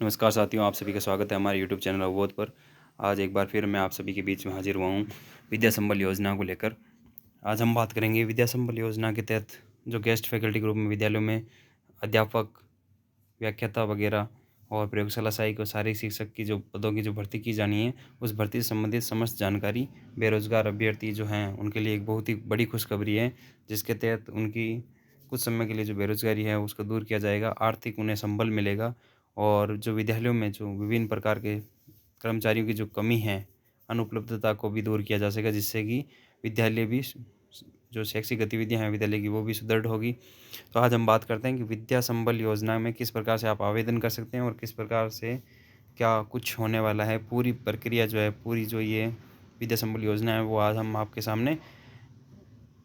नमस्कार साथियों, आप सभी का स्वागत है हमारे यूट्यूब चैनल अवबोध पर। आज एक बार फिर मैं आप सभी के बीच में हाजिर हुआ हूँ विद्या संबल योजना को लेकर। आज हम बात करेंगे विद्या संबल योजना के तहत जो गेस्ट फैकल्टी के रूप में विद्यालयों में अध्यापक, व्याख्याता वगैरह और प्रयोगशाला सहायक और शारीरिक शिक्षक की जो पदों की जो भर्ती की जानी है, उस भर्ती से संबंधित समस्त जानकारी बेरोजगार अभ्यर्थी जो हैं उनके लिए एक बहुत ही बड़ी खुशखबरी है, जिसके तहत उनकी कुछ समय के लिए जो बेरोजगारी है उसको दूर किया जाएगा, आर्थिक उन्हें संबल मिलेगा और जो विद्यालयों में जो विभिन्न प्रकार के कर्मचारियों की जो कमी है, अनुपलब्धता को भी दूर किया जा सकेगा, जिससे कि विद्यालय भी जो शैक्षिक गतिविधियां हैं विद्यालय की वो भी सुदृढ़ होगी। तो आज हम बात करते हैं कि विद्या संबल योजना में किस प्रकार से आप आवेदन कर सकते हैं और किस प्रकार से क्या कुछ होने वाला है। पूरी प्रक्रिया जो है, पूरी जो ये विद्या संबल योजना है, वो आज हम आपके सामने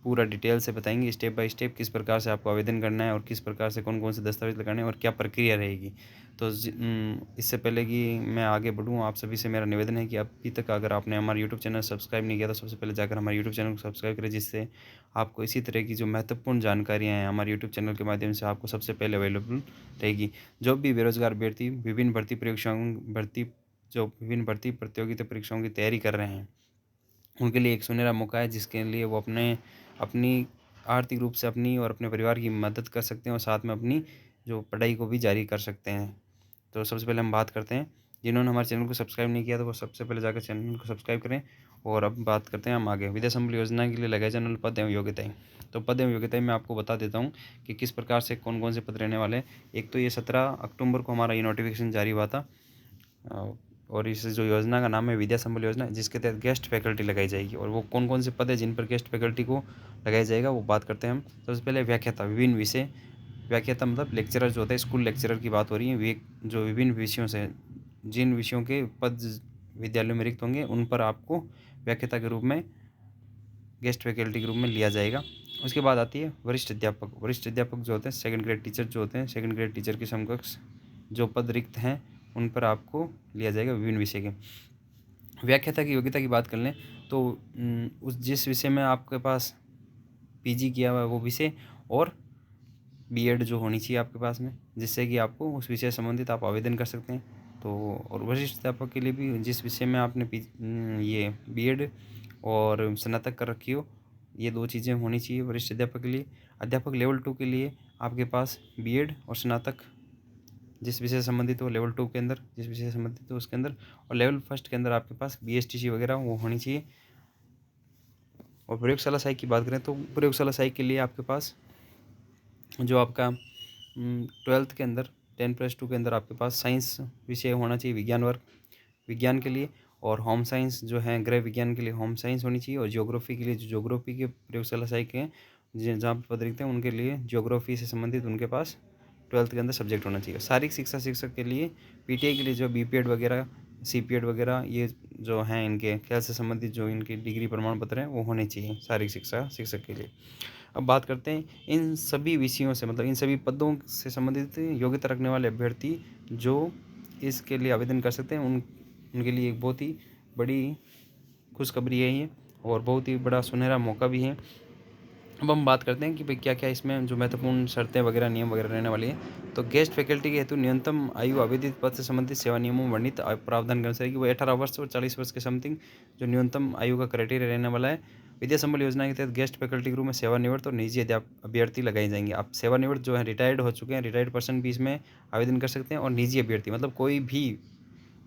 पूरा डिटेल से बताएंगे, स्टेप बाय स्टेप किस प्रकार से आपको आवेदन करना है और किस प्रकार से कौन कौन से दस्तावेज लगाने हैं और क्या प्रक्रिया रहेगी। तो इससे पहले कि मैं आगे बढ़ूँ, आप सभी से मेरा निवेदन है कि अभी तक अगर आपने हमारा यूट्यूब चैनल सब्सक्राइब नहीं किया तो सबसे पहले जाकर हमारे यूट्यूब चैनल को सब्सक्राइब करें, जिससे आपको इसी तरह की जो महत्वपूर्ण जानकारियाँ हैं हमारे यूट्यूब चैनल के माध्यम से आपको सबसे पहले अवेलेबल रहेगी। जो भी बेरोजगार अभ्यर्थी विभिन्न विभिन्न भर्ती प्रतियोगिता परीक्षाओं की तैयारी कर रहे हैं, उनके लिए एक सुनहरा मौका है, जिसके लिए वो अपनी आर्थिक रूप से अपनी और अपने परिवार की मदद कर सकते हैं और साथ में अपनी जो पढ़ाई को भी जारी कर सकते हैं। तो सबसे पहले हम बात करते हैं, जिन्होंने हमारे चैनल को सब्सक्राइब नहीं किया तो वो सबसे पहले जाकर चैनल को सब्सक्राइब करें। और अब बात करते हैं हम आगे विद्या संबल योजना के लिए लगाए जाने वाले पद एवं योग्यताएँ। तो पद एवं योग्यताएँ मैं आपको बता देता हूँ कि किस प्रकार से कौन कौन से पद रहने वाले हैं। एक तो ये 17 अक्टूबर को हमारा ये नोटिफिकेशन जारी हुआ था और इस जो योजना का नाम है विद्या संबल योजना, जिसके तहत गेस्ट फैकल्टी लगाई जाएगी। और वो कौन कौन से पद है जिन पर गेस्ट फैकल्टी को लगाया जाएगा, वो बात करते हैं हम। सबसे पहले व्याख्याता, विभिन्न विषय व्याख्याता मतलब लेक्चरर जो होता है, स्कूल लेक्चरर की बात हो रही है। वे जो विभिन्न विषयों से जिन विषयों के पद विद्यालयों में रिक्त होंगे, उन पर आपको व्याख्याता के रूप में, गेस्ट फैकल्टी के रूप में लिया जाएगा। उसके बाद आती है वरिष्ठ अध्यापक। वरिष्ठ अध्यापक जो होते हैं, सेकंड ग्रेड टीचर जो होते हैं, सेकंड ग्रेड टीचर के समकक्ष जो पद रिक्त हैं, उन पर आपको लिया जाएगा विभिन्न विषय के। व्याख्याता की योग्यता की बात कर लें तो उस जिस विषय में आपके पास पीजी किया हुआ है वो विषय और बीएड जो होनी चाहिए आपके पास में, जिससे कि आपको उस विषय से संबंधित आप आवेदन कर सकते हैं। तो और वरिष्ठ अध्यापक के लिए भी जिस विषय में आपने ये बीएड और स्नातक कर रखी हो, ये 2 चीज़ें होनी चाहिए वरिष्ठ अध्यापक के लिए। अध्यापक लेवल 2 के लिए आपके पास बीएड और स्नातक जिस विषय से संबंधित हो, लेवल 2 के अंदर जिस विषय से संबंधित हो उसके अंदर, और लेवल 1 के अंदर आपके पास बीएसटीसी वगैरह वो होनी चाहिए। और प्रयोगशाला सहायक की बात करें तो प्रयोगशाला सहायक के लिए आपके पास जो आपका 12th के अंदर 10+2 के अंदर आपके पास साइंस विषय होना चाहिए, विज्ञान वर्ग विज्ञान के लिए। और होम साइंस जो है, गृह विज्ञान के लिए होम साइंस होनी चाहिए। और ज्योग्राफी के लिए जो ज्योग्राफी के प्रयोगशाला सहायक हैं जहाँ पर पद रिक्त हैं, उनके लिए ज्योग्राफी से संबंधित उनके पास 12th के अंदर सब्जेक्ट होना चाहिए। शारीरिक शिक्षा शिक्षक के लिए पीटीआई के लिए जो बीपीएड वगैरह, सीपीएड वगैरह, ये जो हैं इनके खेल से संबंधित जो इनकी डिग्री प्रमाण पत्र हैं वो होने चाहिए शारीरिक शिक्षा शिक्षक के लिए। अब बात करते हैं इन सभी विषयों से, मतलब इन सभी पदों से संबंधित योग्यता रखने वाले अभ्यर्थी जो इसके लिए आवेदन कर सकते हैं, उनके लिए एक बहुत ही बड़ी खुशखबरी है ये, और बहुत ही बड़ा सुनहरा मौका भी है। अब हम बात करते हैं कि भाई क्या क्या इसमें जो महत्वपूर्ण शर्तें वगैरह, नियम वगैरह रहने वाली हैं। तो गेस्ट फैकल्टी के हेतु न्यूनतम आयु आवेदित पद से संबंधित सेवा नियमों में वर्णित प्रावधान के अनुसार है कि वो 18 वर्ष और 40 वर्ष के समथिंग जो न्यूनतम आयु का क्राइटेरिया रहने वाला है। विद्या संबल योजना के तहत गेस्ट फैकल्टी के रूप में सेवानिवृत्त और निजी अभ्यर्थी लगाए जाएंगे। आप सेवानिवृत्त जो है, रिटायर्ड हो चुके हैं, रिटायर्ड पर्सन भी इसमें आवेदन कर सकते हैं। और निजी अभ्यर्थी मतलब कोई भी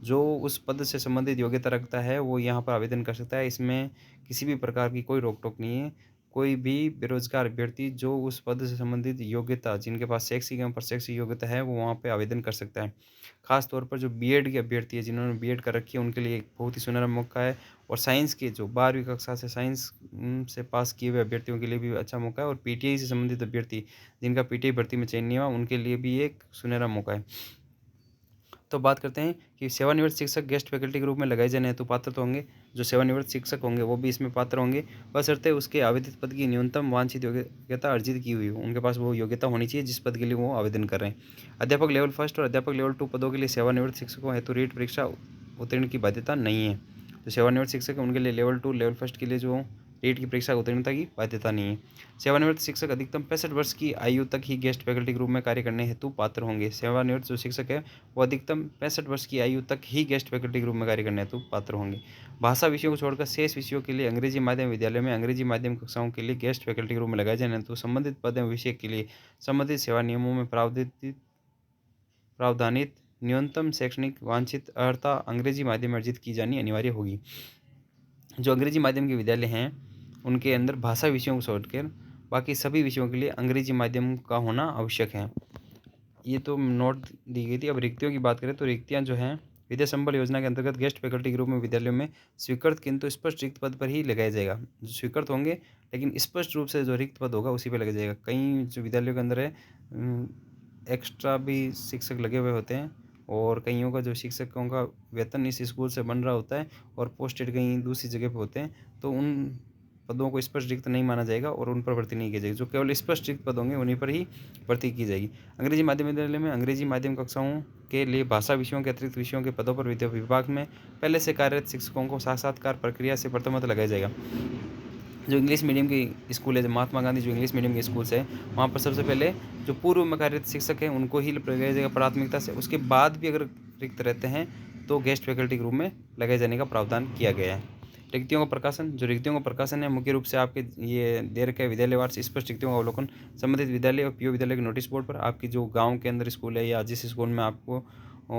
जो उस पद से संबंधित योग्यता रखता है वो यहाँ पर आवेदन कर सकता है। इसमें किसी भी प्रकार की कोई रोक टोक नहीं है। कोई भी बेरोजगार अभ्यर्थी जो उस पद से संबंधित योग्यता, जिनके पास शैक्षिक एवं प्रशैक्षिक योग्यता है, वो वहाँ पे आवेदन कर सकता है। खास तौर पर जो बीएड के अभ्यर्थी है, जिन्होंने बीएड कर रखी है, उनके लिए एक बहुत ही सुनहरा मौका है। और साइंस के जो 12वीं कक्षा से साइंस से पास किए हुए अभ्यर्थियों के लिए भी अच्छा मौका है। और पीटीआई से संबंधित अभ्यर्थी जिनका पीटीआई भर्ती में चयन नहीं हुआ, उनके लिए भी एक सुनहरा मौका है। तो बात करते हैं कि सेवानिवृत्त शिक्षक गेस्ट फैकल्टी के रूप में लगाए जाने हेतु पात्र तो होंगे। जो सेवानिवृत्त शिक्षक होंगे वो भी इसमें पात्र होंगे, बशर्ते उसके आवेदित पद की न्यूनतम वांछित योग्यता अर्जित की हुई हो। उनके पास वो योग्यता होनी चाहिए जिस पद के लिए वो आवेदन कर रहे हैं। अध्यापक लेवल 1 और अध्यापक लेवल 2 पदों के लिए सेवानिवृत्त शिक्षकों हेतु रीट परीक्षा उत्तीर्ण की बाध्यता नहीं है। जो सेवानिवृत्त शिक्षक है उनके लिए लेवल 2 लेवल 1 के लिए जो टेट की परीक्षा उत्तीर्णता की बाध्यता नहीं है। सेवानिवृत्त शिक्षक अधिकतम 65 वर्ष की आयु तक ही गेस्ट फैकल्टी के रूप में कार्य करने हेतु पात्र होंगे। सेवानिवृत्त जो शिक्षक है वो अधिकतम 65 वर्ष की आयु तक ही गेस्ट फैकल्टी के रूप में कार्य करने हेतु पात्र होंगे। भाषा विषयों को छोड़कर शेष विषयों के लिए अंग्रेजी माध्यम विद्यालय में अंग्रेजी माध्यम कक्षाओं के लिए गेस्ट फैकल्टी के रूप में लगाए जाने तो संबंधित पद एवं विषय के लिए संबंधित सेवा नियमों में प्रावधानित न्यूनतम शैक्षणिक वांछित अर्हता अंग्रेजी माध्यम में अर्जित की जानी अनिवार्य होगी। जो अंग्रेजी माध्यम के विद्यालय हैं उनके अंदर भाषा विषयों को छोड़कर बाकी सभी विषयों के लिए अंग्रेजी माध्यम का होना आवश्यक है। ये तो नोट दी गई थी। अब रिक्तियों की बात करें तो रिक्तियाँ जो हैं विद्या संबल योजना के अंतर्गत गेस्ट फैकल्टी के रूप में विद्यालयों में स्वीकृत किंतु स्पष्ट रिक्त पद पर ही लगाया जाएगा। जो स्वीकृत होंगे लेकिन स्पष्ट रूप से जो रिक्त पद होगा उसी पर लगाया जाएगा। कई जो विद्यालयों के अंदर है एक्स्ट्रा भी शिक्षक लगे हुए होते हैं और कईयों का जो शिक्षकों का वेतन इस स्कूल से बन रहा होता है और पोस्टेड कहीं दूसरी जगह पे होते हैं तो उन पदों को स्पष्ट रिक्त नहीं माना जाएगा और उन पर भर्ती नहीं की जाएगी। जो केवल स्पष्ट रिक्त पद होंगे उन्हीं पर ही भर्ती की जाएगी। अंग्रेजी माध्यम विद्यालय में अंग्रेजी माध्यम कक्षाओं के लिए भाषा विषयों के अतिरिक्त विषयों के पदों पर विद्या विभाग में पहले से कार्यरत शिक्षकों को साक्षात्कार प्रक्रिया से प्रथमतः लगाया जाएगा। जो इंग्लिश मीडियम की स्कूल है, जो महात्मा गांधी जो इंग्लिश मीडियम के स्कूल है वहाँ पर सबसे पहले जो पूर्व में कार्यरत शिक्षक हैं उनको ही लगाया जाएगा प्राथमिकता से। उसके बाद भी अगर रिक्त रहते हैं तो गेस्ट फैकल्टी के रूप में लगाए जाने का प्रावधान किया गया है। रिक्तियों का प्रकाशन, जो रिक्तियों का प्रकाशन है मुख्य रूप से आपके ये दे रखा है विद्यालयवार स्पष्ट रिक्तियों का अवलोकन संबंधित विद्यालय और पीओ विद्यालय के नोटिस बोर्ड पर। आपकी जो गांव के अंदर स्कूल है या जिस स्कूल में आपको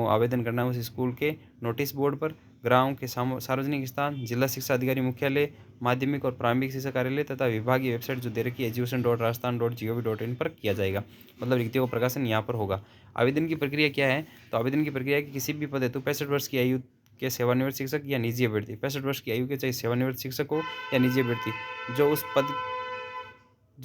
आवेदन करना है उस स्कूल के नोटिस बोर्ड पर, ग्राम के सार्वजनिक स्थान, जिला शिक्षा अधिकारी मुख्यालय, माध्यमिक और प्रारंभिक शिक्षा कार्यालय तथा विभागीय वेबसाइट जो दे रखी है education.rajasthan.gov.in पर किया जाएगा। मतलब रिक्तियों का प्रकाशन यहाँ पर होगा। आवेदन की प्रक्रिया क्या है? तो आवेदन की प्रक्रिया है कि किसी भी पद हेतु 65 वर्ष की आयु के सेवानिवृत्त शिक्षक या निजी अभ्यर्थी, 65 वर्ष की आयु के चाहे सेवानिवृत्त शिक्षक हो या निजी अभ्यर्थी जो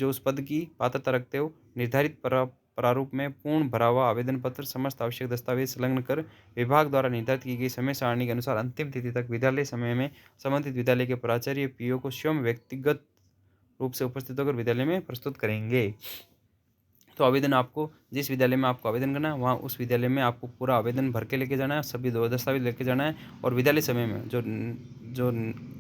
उस पद की पात्रता रखते हो निर्धारित प्रारूप में पूर्ण भरा हुआ आवेदन पत्र समस्त आवश्यक दस्तावेज संलग्न कर विभाग द्वारा निर्धारित की गई समय सारणी के अनुसार अंतिम तिथि तक विद्यालय समय में संबंधित विद्यालय के प्राचार्य पीओ को स्वयं व्यक्तिगत रूप से उपस्थित होकर विद्यालय में प्रस्तुत करेंगे। तो आवेदन आपको जिस विद्यालय में आपको आवेदन करना है वहाँ उस विद्यालय में आपको पूरा आवेदन भर के लेके जाना है, सभी दो दस्तावेज लेके जाना है और विद्यालय समय में जो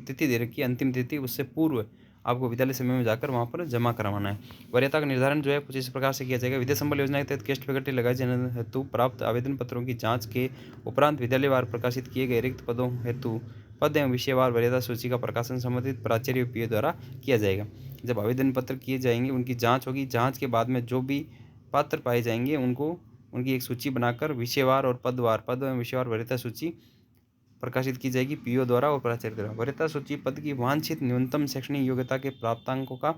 तिथि दे रखी है अंतिम तिथि उससे पूर्व आपको विद्यालय समय में जाकर वहाँ पर जमा करवाना है। वरीयता का निर्धारण जो है कुछ इस प्रकार से किया जाएगा। विद्या संबल योजना के तहत गेस्ट फैकल्टी लगाए जाने हेतु प्राप्त आवेदन पत्रों की जाँच के उपरांत विद्यालयवार प्रकाशित किए गए रिक्त पदों हेतु पद एवं विषयवार वरीयता सूची का प्रकाशन संबंधित प्राचार्य पीओ द्वारा किया जाएगा। जब आवेदन पत्र किए जाएंगे उनकी जाँच होगी। जाँच के बाद में जो भी पात्र पाए जाएंगे उनकी एक सूची बनाकर विषयवार और पद एवं विषयवार वरीयता सूची प्रकाशित की जाएगी पीओ द्वारा और प्राचार्य द्वारा। वरीयता सूची पद की वांछित न्यूनतम शैक्षणिक योग्यता के प्राप्तांकों का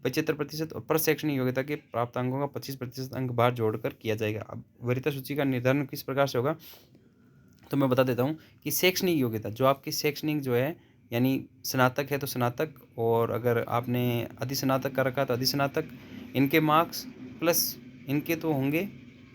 75% और प्रशैक्षणिक योग्यता के प्राप्तांकों का 25% अंक बार जोड़कर किया जाएगा। अब वरीयता सूची का निर्धारण किस प्रकार से होगा तो मैं बता देता हूँ कि शैक्षणिक योग्यता जो आपकी शैक्षणिक जो है यानी स्नातक है तो स्नातक, और अगर आपने अधिस्नातक कर रखा तो अधिस्नातक, इनके मार्क्स प्लस इनके तो होंगे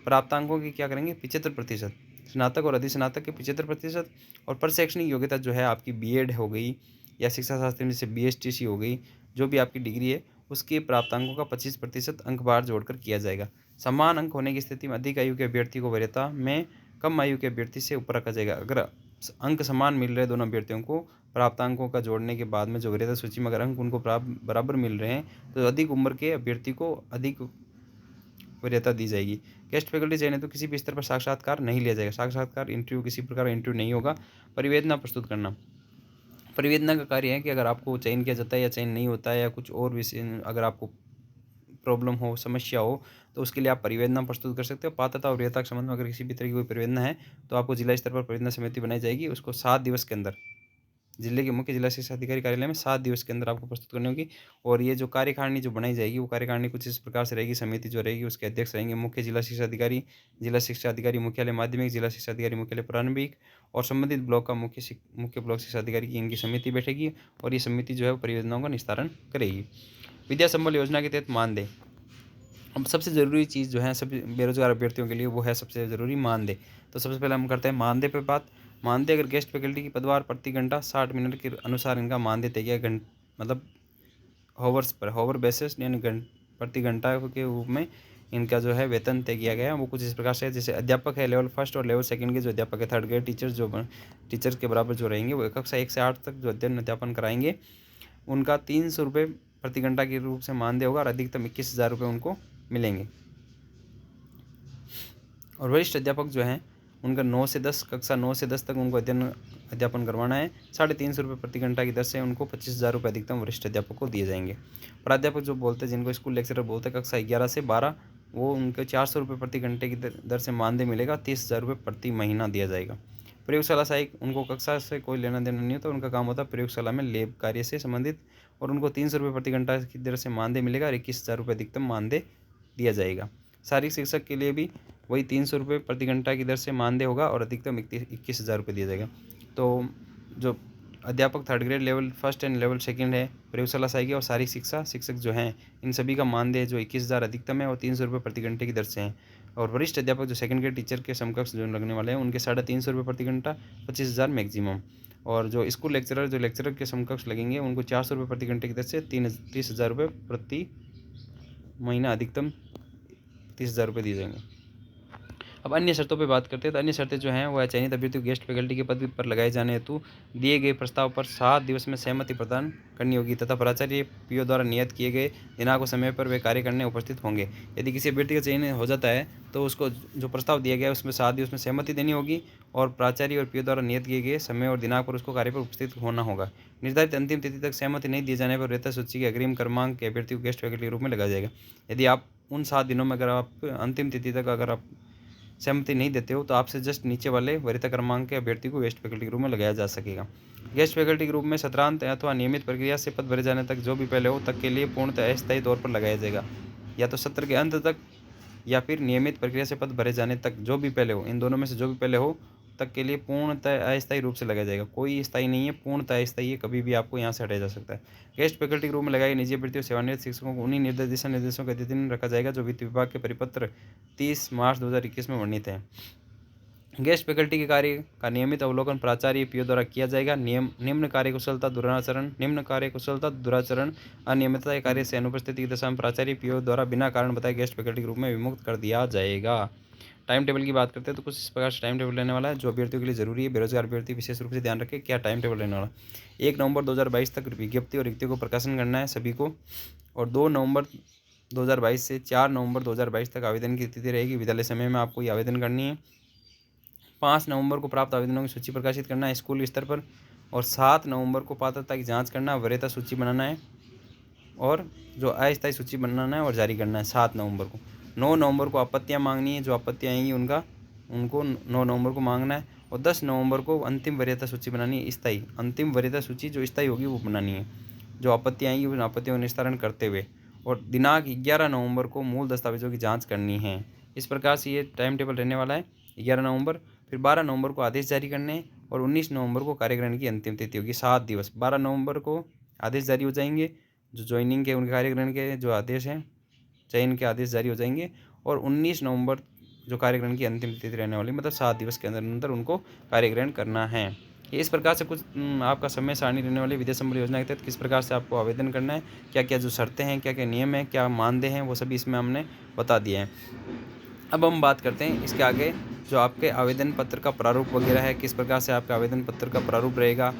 प्राप्तांकों की क्या करेंगे 75%, स्नातक और अधिस्नातक के 75%, और प्रशैक्षणिक योग्यता जो है आपकी बीएड हो गई या शिक्षा शास्त्र में जैसे बीएसटीसी हो गई, जो भी आपकी डिग्री है उसके प्राप्तांकों का 25% अंक बार जोड़कर किया जाएगा। समान अंक होने की स्थिति में अधिक आयु के अभ्यर्थी को वरीयता में कम आयु के अभ्यर्थी से ऊपर रखा जाएगा। अगर अंक समान मिल रहे दोनों अभ्यर्थियों को प्राप्तांकों का जोड़ने के बाद में जो वरीयता सूची में अगर अंक उनको बराबर मिल रहे हैं तो अधिक उम्र के अभ्यर्थी को अधिक वरीयता दी जाएगी। गेस्ट फैकल्टी चयन है तो किसी भी स्तर पर साक्षात्कार नहीं लिया जाएगा। साक्षात्कार इंटरव्यू किसी प्रकार का इंटरव्यू नहीं होगा। परिवेदना प्रस्तुत करना, परिवेदना का कार्य है कि अगर आपको चयन किया जाता है या चयन नहीं होता है या कुछ और विषय अगर आपको प्रॉब्लम हो समस्या हो तो उसके लिए आप परिवेदना प्रस्तुत कर सकते हो। पात्रता और वरीयता के संबंध में अगर किसी भी तरह की कोई परिवेदना है तो आपको जिला स्तर पर परिवेदना समिति बनाई जाएगी। उसको 7 दिवस के अंदर जिले के मुख्य जिला शिक्षा अधिकारी कार्यालय में 7 दिवस के अंदर आपको प्रस्तुत करनी होगी। और ये जो कार्यकारिणी जो बनाई जाएगी वो कार्यकारिणी कुछ इस प्रकार से रहेगी। समिति जो रहेगी उसके अध्यक्ष रहेंगे मुख्य जिला शिक्षा अधिकारी मुख्यालय माध्यमिक, जिला शिक्षा अधिकारी मुख्यालय प्रारंभिक और संबंधित ब्लॉक का मुख्य ब्लॉक शिक्षा अधिकारी की इनकी समिति बैठेगी और ये समिति जो है वो परियोजनाओं का निस्तारण करेगी। विद्या संबल योजना के तहत मानदेय। अब सबसे ज़रूरी चीज़ जो है सभी बेरोजगार अभ्यर्थियों के लिए वो है सबसे ज़रूरी मानदेय। तो सबसे पहले हम करते हैं मानदेय पे बात। मानदेय अगर गेस्ट फैकल्टी की पदवार प्रति घंटा 60 मिनट के अनुसार इनका मानदेय तय किया मतलब होवर बेसिस यानी प्रति घंटा के रूप में इनका जो है वेतन तय किया गया है। वो कुछ इस प्रकार से जैसे अध्यापक है लेवल 1 और लेवल 2 के जो अध्यापक है, 3rd ग्रेड टीचर के बराबर जो रहेंगे वो कक्षा 1 से 8 तक जो अध्ययन अध्यापन कराएंगे उनका 300 रुपये प्रति घंटा के रूप से मानदेय होगा और अधिकतम 21,000 रुपये उनको मिलेंगे। और वरिष्ठ अध्यापक जो हैं उनका 9 से 10 कक्षा 9 से 10 तक उनको अध्यापन करवाना है। 350 रुपये प्रति घंटा की दर से उनको 25,000 रुपये अधिकतम वरिष्ठ अध्यापक को दिए जाएंगे। प्राध्यापक जो बोलते हैं, जिनको स्कूल लेक्चरर बोलते हैं, कक्षा 11 से 12, वो उनके 400 रुपये प्रति घंटे की दर से मानदेय मिलेगा। 30,000 रुपये प्रति महीना दिया जाएगा। प्रयोगशाला सहायक, उनको कक्षा से कोई लेना देना नहीं होता, उनका काम होता है प्रयोगशाला में लैब कार्य से संबंधित, और उनको 300 रुपये प्रति घंटा की दर से मानदेय मिलेगा और 21,000 रुपये अधिकतम मानदेय दिया जाएगा। शारीरिक शिक्षक के लिए भी वही 300 रुपये प्रति घंटा की दर से मानदेय होगा और अधिकतम 21,000 रुपये दिया जाएगा। तो जो अध्यापक 3rd grade level 1 and level 2 है, प्रयोगशाला सहायक और शारीरिक शिक्षक जो हैं, इन सभी का मानदेय जो 21,000 अधिकतम है और 300 रुपये प्रति घंटे की दर से हैं। और वरिष्ठ अध्यापक जो 2nd ग्रेड टीचर के समकक्ष जो लगने वाले हैं, उनके 350 रुपये प्रति घंटा, 25,000 मैक्सिमम। और जो स्कूल लेक्चरर जो लेक्चरर के समकक्ष लगेंगे, उनको 400 रुपये प्रति घंटे की दर से 30,000 रुपये प्रति महीना, अधिकतम 30,000 रुपये दिए जाएंगे। अब अन्य शर्तों पे बात करते हैं। तो अन्य शर्तें जो हैं वो चयनित अभ्यर्थी को गेस्ट फैकल्टी के पद पर लगाए जाने हेतु दिए गए प्रस्ताव पर 7 दिवस में सहमति प्रदान करनी होगी तथा प्राचार्य पीओ द्वारा नियत किए गए दिनांक और समय पर वे कार्य करने उपस्थित होंगे। यदि किसी अभ्यर्थी का चयन हो जाता है तो उसको जो प्रस्ताव दिया गया है उसमें 7 दिवस में सहमति देनी होगी और प्राचार्य और पीओ द्वारा नियत किए गए समय और दिनांक पर उसको कार्य पर उपस्थित होना होगा। निर्धारित अंतिम तिथि तक सहमति नहीं दिए जाने पर वरीयता सूची के अग्रिम क्रमांक के अभ्यर्थी को गेस्ट फैकल्टी के रूप में लगाया जाएगा। यदि आप उन 7 दिनों में अगर आप अंतिम तिथि तक अगर आप सहमति नहीं देते हो तो आपसे जस्ट नीचे वाले वरीयता क्रमांक के अभ्यर्थी को गेस्ट फैकल्टी के रूप में लगाया जा सकेगा। गेस्ट फैकल्टी के रूप में सत्रांत अथवा नियमित प्रक्रिया से पद भरे जाने तक जो भी पहले हो तक के लिए पूर्णतः अस्थायी तौर पर लगाया जाएगा, या तो सत्र के अंत तक या फिर नियमित प्रक्रिया से पद भरे जाने तक जो भी पहले हो, इन दोनों में से जो भी पहले हो तक के लिए पूर्णतः अस्थायी रूप से लगाया जाएगा। कोई स्थायी नहीं है, पूर्णतः अस्थायी है, कभी भी आपको यहाँ से हटाया जा सकता है। गेस्ट फैकल्टी के रूप में लगाए निजी अभ्यर्थियों सेवानिवृत्त शिक्षकों को उन्हीं दिशा निर्देशों के अधीन रखा जाएगा जो वित्त विभाग के परिपत्र 30 मार्च 2021 में वर्णित है। गेस्ट फैकल्टी के कार्य का नियमित अवलोकन प्राचार्य पीओ द्वारा किया जाएगा। निम्न कार्यकुशलता दुराचरण अनियमितता या कार्य से अनुपस्थिति की दशा में प्राचार्य पीओ द्वारा बिना कारण बताए गेस्ट फैकल्टी के रूप में विमुक्त कर दिया जाएगा। टाइम टेबल की बात करते हैं तो कुछ इस प्रकार से टाइम टेबल रहने वाला है जो अभ्यर्थियों के लिए जरूरी है। बेरोजगार अभ्यर्थी विशेष रूप से ध्यान रखें क्या टाइम टेबल रहने वाला। 1 नवंबर 2022 तक विज्ञप्ति और रिक्तियों को प्रकाशन करना है सभी को, और 2 नवंबर 2022 से 4 नवंबर 2022 तक आवेदन की तिथि रहेगी। विद्यालय समय में आपको ये आवेदन करनी है। 5 नवंबर को प्राप्त आवेदनों की सूची प्रकाशित करना है स्कूल स्तर पर, और 7 नवंबर को पात्रता की जांच करना है, वरीयता सूची बनाना है और जो अस्थायी सूची बनाना है और जारी करना है 7 नवंबर को। 9 नवंबर को आपत्तियां मांगनी है, जो आपत्तियां आएंगी उनको 9 नवंबर को मांगना है, और 10 नवंबर को अंतिम वरीयता सूची बनानी है, स्थायी अंतिम वरीयता सूची जो स्थायी होगी वो बनानी है, जो आपत्तियां आएंगी उन आपत्तियों का निस्तारण करते हुए, और दिनांक 11 नवंबर को मूल दस्तावेजों की जाँच करनी है। इस प्रकार से ये टाइम टेबल रहने वाला है। 11 नवंबर, फिर 12 नवंबर को आदेश जारी करने हैं और 19 नवंबर को कार्यग्रहण की अंतिम तिथि होगी। 7 दिवस, 12 नवंबर को आदेश जारी हो जाएंगे, जो ज्वाइनिंग के उनके कार्यग्रहण के जो आदेश हैं, चयन के आदेश जारी हो जाएंगे, और 19 नवंबर जो कार्यग्रहण की अंतिम तिथि रहने वाली, मतलब 7 दिवस के अंदर अंदर उनको कार्यग्रहण करना है। ये इस प्रकार से कुछ आपका समय सारणी रहने वाली विद्या संबल योजना के तहत किस प्रकार से आपको आवेदन करना है, क्या क्या जो शर्तें हैं, क्या क्या नियम है, क्या मानदेय हैं, वो सभी इसमें हमने बता दिए हैं। अब हम बात करते हैं इसके आगे जो आपके आवेदन पत्र का प्रारूप वगैरह है, किस प्रकार से आपका आवेदन पत्र का प्रारूप रहेगा।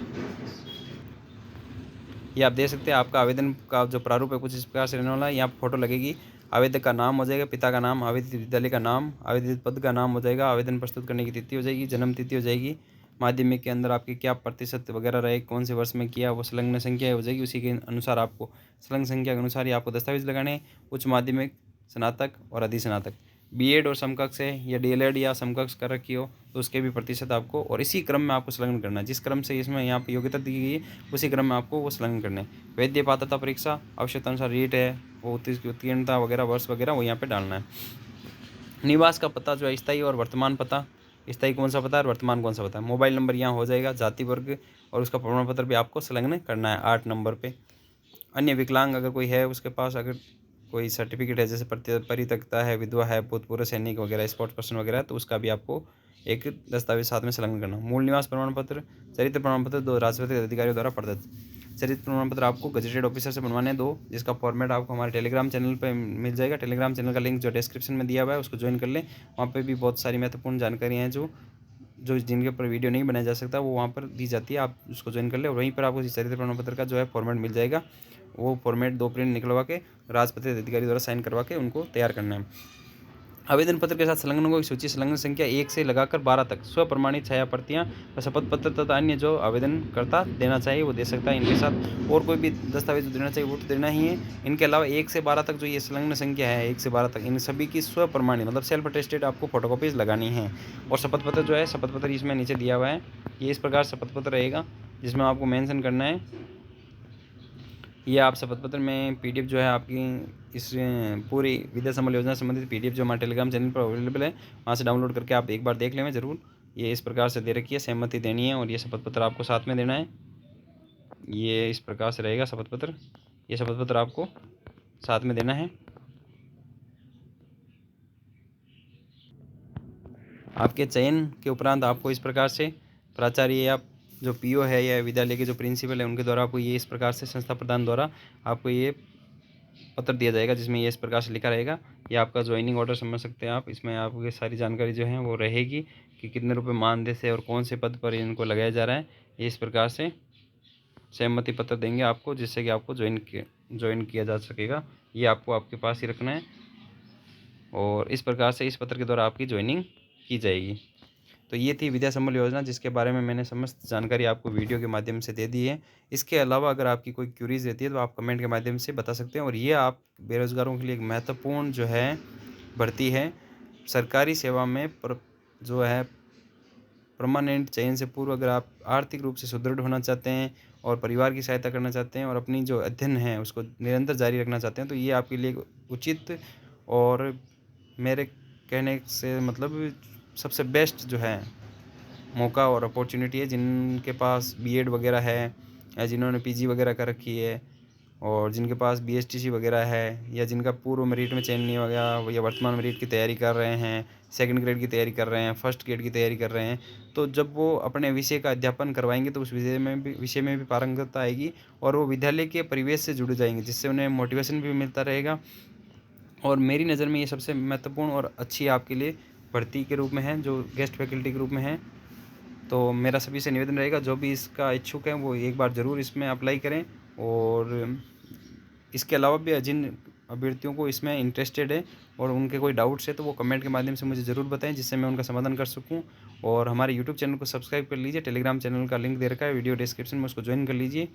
ये आप देख सकते हैं आपका आवेदन का जो प्रारूप है कुछ इस प्रकार से रहने वाला है। यहाँ फोटो लगेगी, आवेदक का नाम हो जाएगा, पिता का नाम, आवेदित विद्यालय का नाम, आवेदित पद का नाम हो जाएगा, आवेदन प्रस्तुत करने की तिथि हो जाएगी, जन्म तिथि हो जाएगी, माध्यमिक के अंदर आपके क्या प्रतिशत वगैरह रहे, कौन से वर्ष में किया, वो संलग्न संख्या हो जाएगी। उसी के अनुसार आपको संलग्न संख्या के अनुसार ही आपको दस्तावेज लगाने हैं। उच्च माध्यमिक, स्नातक और अधिस्नातक, बीएड और समकक्ष है या डीएलएड या समकक्ष कर रखी हो तो उसके भी प्रतिशत आपको, और इसी क्रम में आपको संलग्न करना है। जिस क्रम से इसमें यहाँ पर योग्यता दी गई है उसी क्रम में आपको वो संलग्न करना है। वैद्य पात्रता परीक्षा आवश्यकता अनुसार रीट है वो उत्तीर्णता वगैरह वर्ष वगैरह वो यहाँ पे डालना है। निवास का पता जो है स्थायी और वर्तमान पता, स्थायी कौन सा पता है और वर्तमान कौन सा पता है। मोबाइल नंबर यहाँ हो जाएगा, जाति वर्ग और उसका प्रमाण पत्र भी आपको संलग्न करना है 8 नंबर पे। अन्य विकलांग अगर कोई है उसके पास अगर कोई सर्टिफिकेट है, जैसे परित्यक्ता है, विधवा है, भूतपूर्व सैनिक वगैरह, स्पोर्ट्स पर्सन वगैरह, तो उसका भी आपको एक दस्तावेज साथ में संलग्न करना। मूल निवास प्रमाण पत्र, चरित्र प्रमाण पत्र 2 राजपत्रित अधिकारियों द्वारा प्रदत्त। चरित्र प्रमाण पत्र आपको गजेटेड ऑफिसर से बनवाने 2, जिसका फॉर्मेट आपको हमारे टेलीग्राम चैनल पर मिल जाएगा। टेलीग्राम चैनल का लिंक जो डिस्क्रिप्शन में दिया हुआ है उसको ज्वाइन कर लें, वहाँ पे भी बहुत सारी महत्वपूर्ण जानकारियाँ हैं जो जो जिनके ऊपर वीडियो नहीं बनाया जा सकता वो वहाँ पर दी जाती है, आप उसको ज्वाइन कर ले और वहीं पर आपको चरित्र प्रमाण पत्र का जो है फॉर्मेट मिल जाएगा। वो फॉर्मेट 2 प्रिंट निकलवा के राजपत्रित अधिकारी द्वारा साइन करवा के उनको तैयार करना है। आवेदन पत्र के साथ संलग्नों की सूची संलग्न संख्या 1 से लगाकर 12 तक स्व प्रमाणित छाया प्रतियां व शपथ पत्र तथा अन्य जो आवेदन करता देना चाहिए वो दे सकता है। इनके साथ और कोई भी दस्तावेज देना चाहिए वो तो देना ही है। इनके अलावा 1 से 12 तक जो ये संलग्न संख्या है 1 से 12 तक, इन सभी की स्व प्रमाणित मतलब सेल्फ अटेस्टेड आपको फोटोकॉपीज लगानी है। और शपथ पत्र जो है, शपथ पत्र इसमें नीचे दिया हुआ है, ये इस प्रकार शपथ पत्र रहेगा जिसमें आपको मेंशन करना है। ये आप शपथ पत्र में पीडीएफ जो है आपकी इस पूरी विद्या संबल योजना से संबंधित पीडीएफ जो हमारे टेलीग्राम चैनल पर अवेलेबल है, वहाँ से डाउनलोड करके आप एक बार देख लें ज़रूर। ये इस प्रकार से दे रखी है, सहमति देनी है और ये शपथ पत्र आपको साथ में देना है। ये इस प्रकार से रहेगा शपथ पत्र, ये शपथ पत्र आपको साथ में देना है। आपके चयन के उपरांत आपको इस प्रकार से प्राचार्य या जो पीओ है या विद्यालय के जो प्रिंसिपल है उनके द्वारा आपको ये इस प्रकार से संस्था प्रधान द्वारा आपको ये पत्र दिया जाएगा जिसमें ये इस प्रकार से लिखा रहेगा। ये आपका ज्वाइनिंग ऑर्डर समझ सकते हैं आप, इसमें आपकी सारी जानकारी जो है वो रहेगी कि कितने रुपए मानदेय से और कौन से पद पर इनको लगाया जा रहा है। ये इस प्रकार से सहमति पत्र देंगे आपको जिससे कि आपको ज्वाइन किया जा सकेगा। ये आपको आपके पास ही रखना है और इस प्रकार से इस पत्र के द्वारा आपकी ज्वाइनिंग की जाएगी। तो ये थी विद्या संबल योजना जिसके बारे में मैंने समस्त जानकारी आपको वीडियो के माध्यम से दे दी है। इसके अलावा अगर आपकी कोई क्यूरीज रहती है तो आप कमेंट के माध्यम से बता सकते हैं। और ये आप बेरोज़गारों के लिए एक महत्वपूर्ण जो है भर्ती है। सरकारी सेवा में जो है परमानेंट चयन से पूर्व अगर आप आर्थिक रूप से सुदृढ़ होना चाहते हैं और परिवार की सहायता करना चाहते हैं और अपनी जो अध्ययन है उसको निरंतर जारी रखना चाहते हैं तो ये आपके लिए उचित और मेरे कहने से मतलब सबसे बेस्ट जो है मौका और अपॉर्चुनिटी है। जिनके पास बीएड वगैरह है या जिन्होंने पीजी वगैरह कर रखी है और जिनके पास बीएसटीसी वगैरह है या जिनका पूर्व मेरिट में चयन नहीं हो गया या वर्तमान मेरिट की तैयारी कर रहे हैं, सेकंड ग्रेड की तैयारी कर रहे हैं, फर्स्ट ग्रेड की तैयारी कर रहे हैं, तो जब वो अपने विषय का अध्यापन करवाएंगे तो उस विषय में भी पारंगतता आएगी और वो विद्यालय के परिवेश से जुड़ जाएंगे जिससे उन्हें मोटिवेशन भी मिलता रहेगा। और मेरी नज़र में ये सबसे महत्वपूर्ण और अच्छी आपके लिए भर्ती के रूप में है जो गेस्ट फैकल्टी के रूप में है। तो मेरा सभी से निवेदन रहेगा जो भी इसका इच्छुक हैं वो एक बार ज़रूर इसमें अप्लाई करें। और इसके अलावा भी जिन अभ्यर्थियों को इसमें इंटरेस्टेड है और उनके कोई डाउट्स है तो वो कमेंट के माध्यम से मुझे ज़रूर बताएं जिससे मैं उनका समाधान कर सकूं। और हमारे यूट्यूब चैनल को सब्सक्राइब कर लीजिए, टेलीग्राम चैनल का लिंक दे रखा है वीडियो डिस्क्रिप्शन में, उसको ज्वाइन कर लीजिए।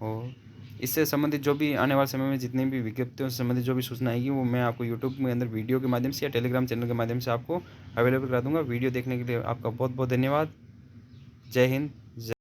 और इससे संबंधित जो भी आने वाले समय में जितनी भी विज्ञप्तियों से संबंधित जो भी सूचना आएगी वो मैं आपको यूट्यूब में अंदर वीडियो के माध्यम से या टेलीग्राम चैनल के माध्यम से आपको अवेलेबल करा दूँगा। वीडियो देखने के लिए आपका बहुत बहुत धन्यवाद। जय हिंद।